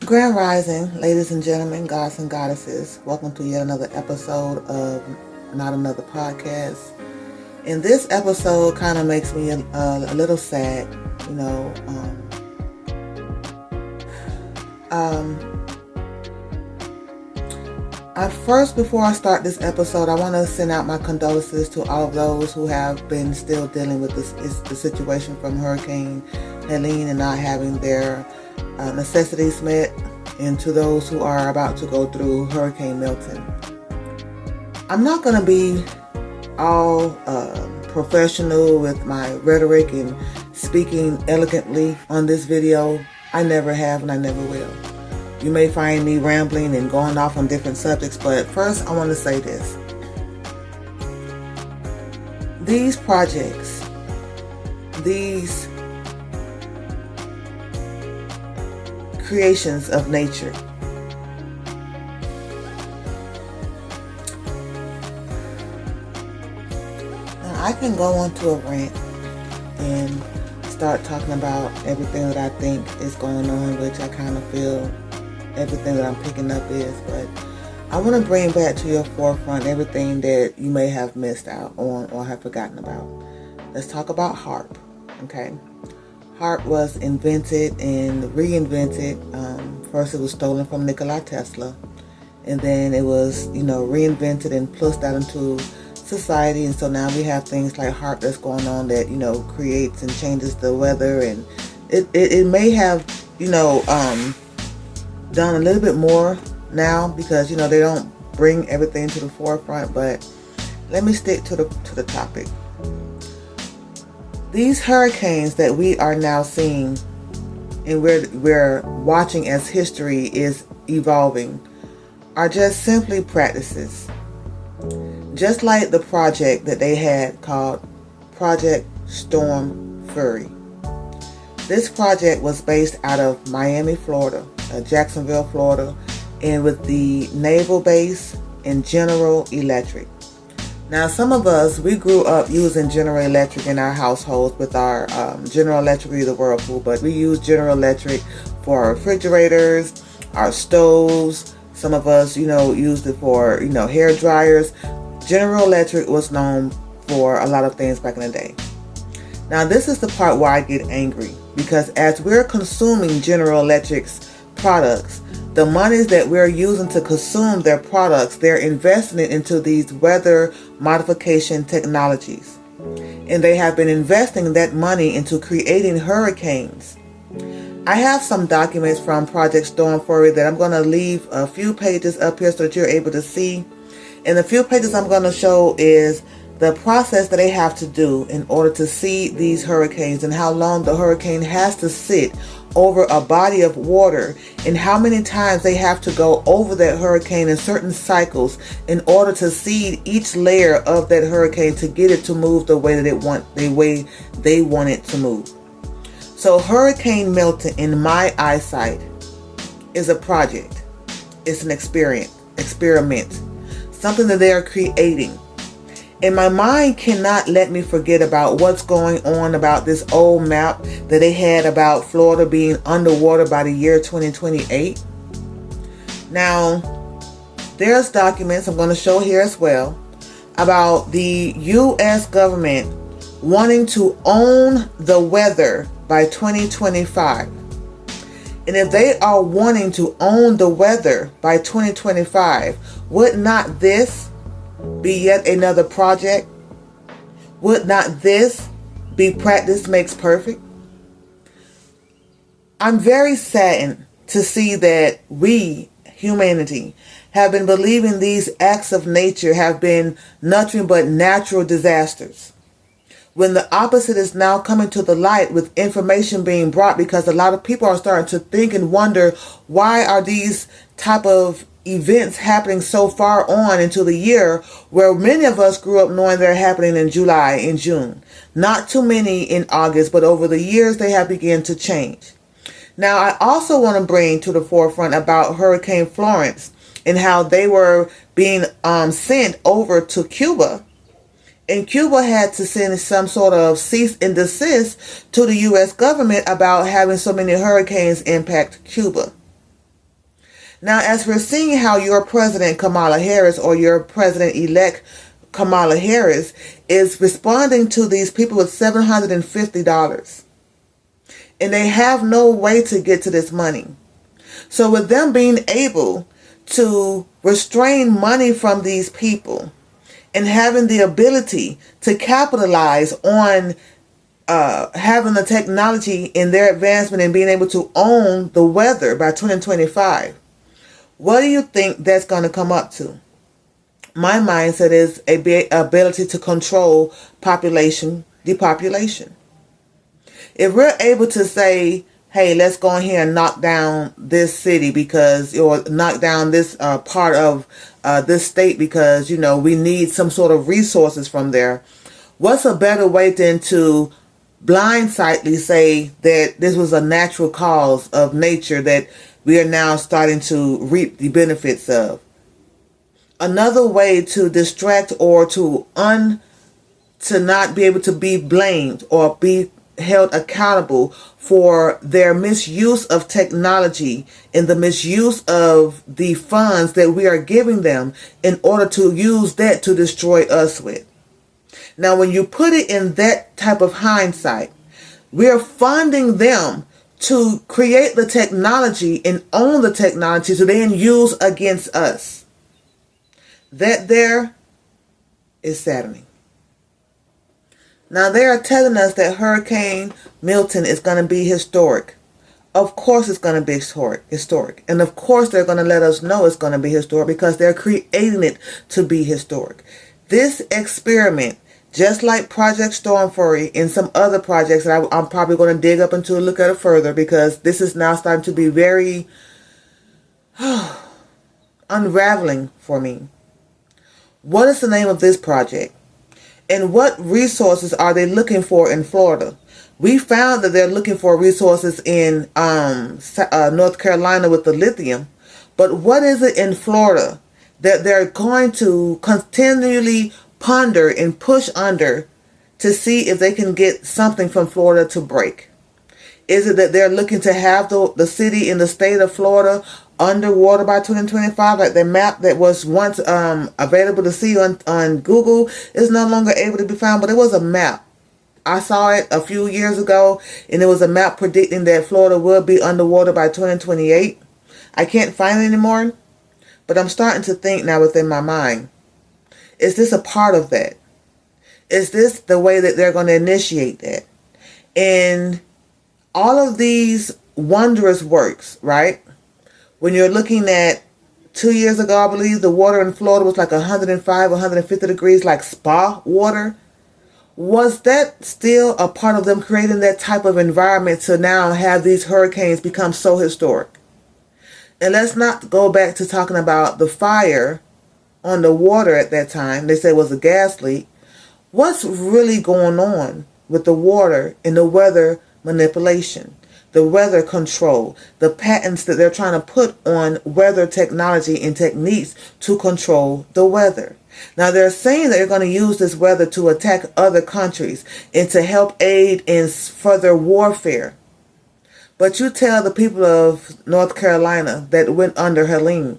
Grand Rising, ladies and gentlemen, gods and goddesses. Welcome to yet another episode of Not Another Podcast. And this episode kind of makes me a little sad, you know. Before I start this episode, I want to send out my condolences to all of those who have been still dealing with the situation from Hurricane Helene and not having their necessities met, and to those who are about to go through Hurricane Milton. I'm not going to be all professional with my rhetoric and speaking elegantly on this video. I never have and I never will. You may find me rambling and going off on different subjects, but first I want to say this. These projects, these creations of nature, now, I can go on to a rant and start talking about everything that I think is going on, which I kind of feel everything that I'm picking up is, but I want to bring back to your forefront everything that you may have missed out on or have forgotten about. Let's talk about HAARP, okay? HAARP was invented and reinvented. First it was stolen from Nikola Tesla, and then it was, reinvented and pushed out into society, and so now we have things like HAARP that's going on that, creates and changes the weather, and it may have, done a little bit more now because they don't bring everything to the forefront. But let me stick to the topic. These hurricanes that we are now seeing and we're watching as history is evolving are just simply practices, just like the project that they had called Project Storm Fury. This project was based out of Miami, Florida, Jacksonville, Florida, and with the naval base and General Electric. Now, some of us, we grew up using General Electric in our households with our General Electric, either Whirlpool, but we use General Electric for our refrigerators, our stoves. Some of us, used it for, hair dryers. General Electric was known for a lot of things back in the day. Now, this is the part where I get angry, because as we're consuming General Electric's products, the monies that we're using to consume their products, they're investing it into these weather modification technologies. And they have been investing that money into creating hurricanes. I have some documents from Project Storm Fury that I'm going to leave a few pages up here so that you're able to see. And the few pages I'm going to show is the process that they have to do in order to see these hurricanes, and how long the hurricane has to sit over a body of water, and how many times they have to go over that hurricane in certain cycles in order to seed each layer of that hurricane to get it to move the way that they want it to move. So Hurricane Milton, in my eyesight, is a project. It's an experiment, something that they are creating. And my mind cannot let me forget about what's going on about this old map that they had about Florida being underwater by the year 2028. Now, there's documents I'm going to show here as well about the U.S. government wanting to own the weather by 2025. And if they are wanting to own the weather by 2025, would not this be yet another project? Would not this be practice makes perfect? I'm very saddened to see that we, humanity, have been believing these acts of nature have been nothing but natural disasters, when the opposite is now coming to the light with information being brought, because a lot of people are starting to think and wonder, why are these type of events happening so far on into the year, where many of us grew up knowing they're happening in July and June. Not too many in August, but over the years they have begun to change. Now, I also want to bring to the forefront about Hurricane Florence and how they were being sent over to Cuba. And Cuba had to send some sort of cease and desist to the U.S. government about having so many hurricanes impact Cuba. Now, as we're seeing how your president Kamala Harris, or your president-elect Kamala Harris, is responding to these people with $750, and they have no way to get to this money. So with them being able to restrain money from these people and having the ability to capitalize on having the technology in their advancement and being able to own the weather by 2025, what do you think that's going to come up to? My mindset is a ability to control depopulation. If we're able to say, hey, let's go in here and knock down this city or knock down this part of this state because, we need some sort of resources from there. What's a better way than to blindsidely say that this was a natural cause of nature that we are now starting to reap the benefits of? Another way to distract or to not be able to be blamed or be held accountable for their misuse of technology and the misuse of the funds that we are giving them in order to use that to destroy us with. Now, when you put it in that type of hindsight, we are funding them to create the technology and own the technology to then use against us. That there is saddening. Now, they are telling us that Hurricane Milton is going to be historic. Of course it's going to be historic. And of course they're going to let us know it's going to be historic because they're creating it to be historic. This experiment, just like Project Storm Fury and some other projects that I'm probably going to dig up into and look at it further, because this is now starting to be very unraveling for me. What is the name of this project? And what resources are they looking for in Florida? We found that they're looking for resources in North Carolina with the lithium. But what is it in Florida that they're going to continually ponder and push under to see if they can get something from Florida to break? Is it that they're looking to have the city in the state of Florida underwater by 2025, like the map that was once available to see on Google is no longer able to be found? But it was a map. I saw it a few years ago, and it was a map predicting that Florida would be underwater by 2028. I can't find it anymore, but I'm starting to think now within my mind, is this a part of that? Is this the way that they're going to initiate that? And all of these wondrous works, right? When you're looking at 2 years ago, I believe the water in Florida was like 105, 150 degrees, like spa water. Was that still a part of them creating that type of environment to now have these hurricanes become so historic? And let's not go back to talking about the fire on the water at that time. They said it was a gas leak. What's really going on with the water and the weather manipulation? The weather control, the patents that they're trying to put on weather technology and techniques to control the weather. Now, they're saying that they're going to use this weather to attack other countries and to help aid in further warfare. But you tell the people of North Carolina that went under Helene,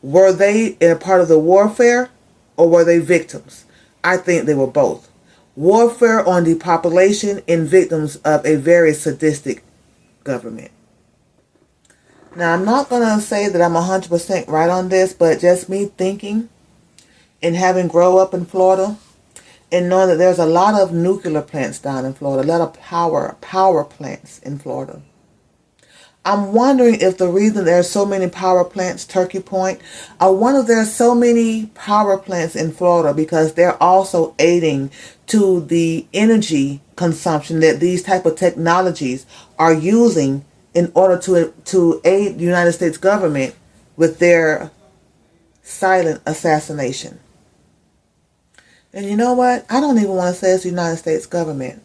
were they in a part of the warfare or were they victims? I think they were both. Warfare on the population and victims of a very sadistic government. Now, I'm not going to say that I'm 100% right on this, but just me thinking and having grown up in Florida and knowing that there's a lot of nuclear plants down in Florida, a lot of power plants in Florida. I'm wondering if the reason there are so many power plants, Turkey Point, I wonder if there are so many power plants in Florida because they're also aiding to the energy consumption that these type of technologies are using in order to aid the United States government with their silent assassination. And you know what? I don't even want to say it's the United States government.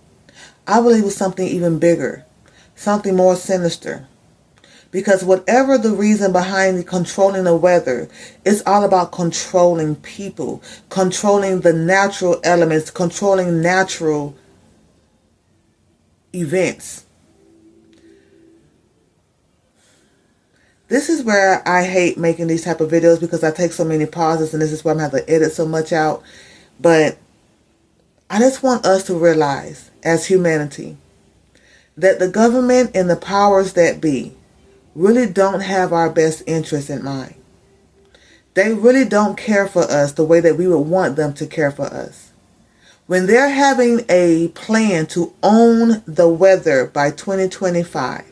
I believe it's something even bigger, something more sinister. Because whatever the reason behind the controlling the weather, it's all about controlling people, controlling the natural elements, controlling natural events. This is where I hate making these type of videos because I take so many pauses, and this is where I'm going to have to edit so much out. But I just want us to realize, as humanity, that the government and the powers that be really don't have our best interests in mind. They really don't care for us the way that we would want them to care for us. When they're having a plan to own the weather by 2025,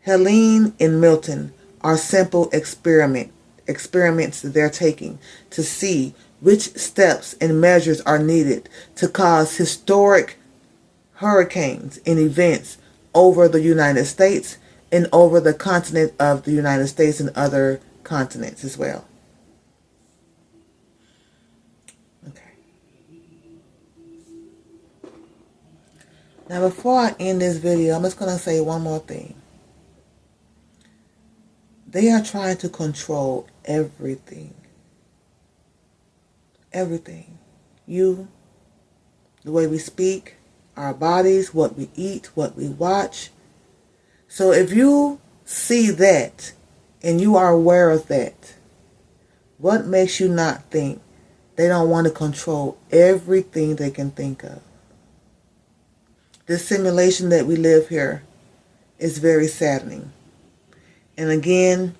Helene and Milton are simple experiments that they're taking to see which steps and measures are needed to cause historic hurricanes and events over the United States and over the continent of the United States and other continents as well. Okay. Now before I end this video, I'm just going to say one more thing. They are trying to control everything. Everything. You, the way we speak, our bodies, what we eat, what we watch. So if you see that and you are aware of that, what makes you not think they don't want to control everything they can think of? This simulation that we live here is very saddening. And again,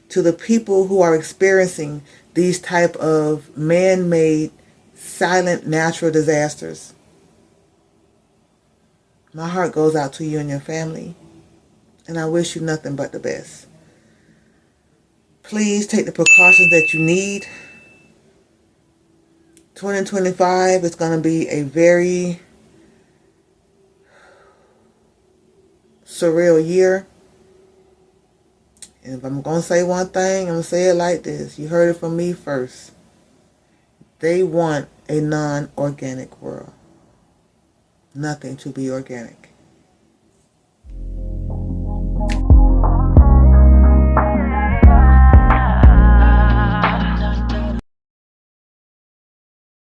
to the people who are experiencing these type of man-made, silent, natural disasters, my heart goes out to you and your family, and I wish you nothing but the best. Please take the precautions that you need. 2025 is going to be a very surreal year. And if I'm going to say one thing, I'm going to say it like this. You heard it from me first. They want a non-organic world. Nothing to be organic.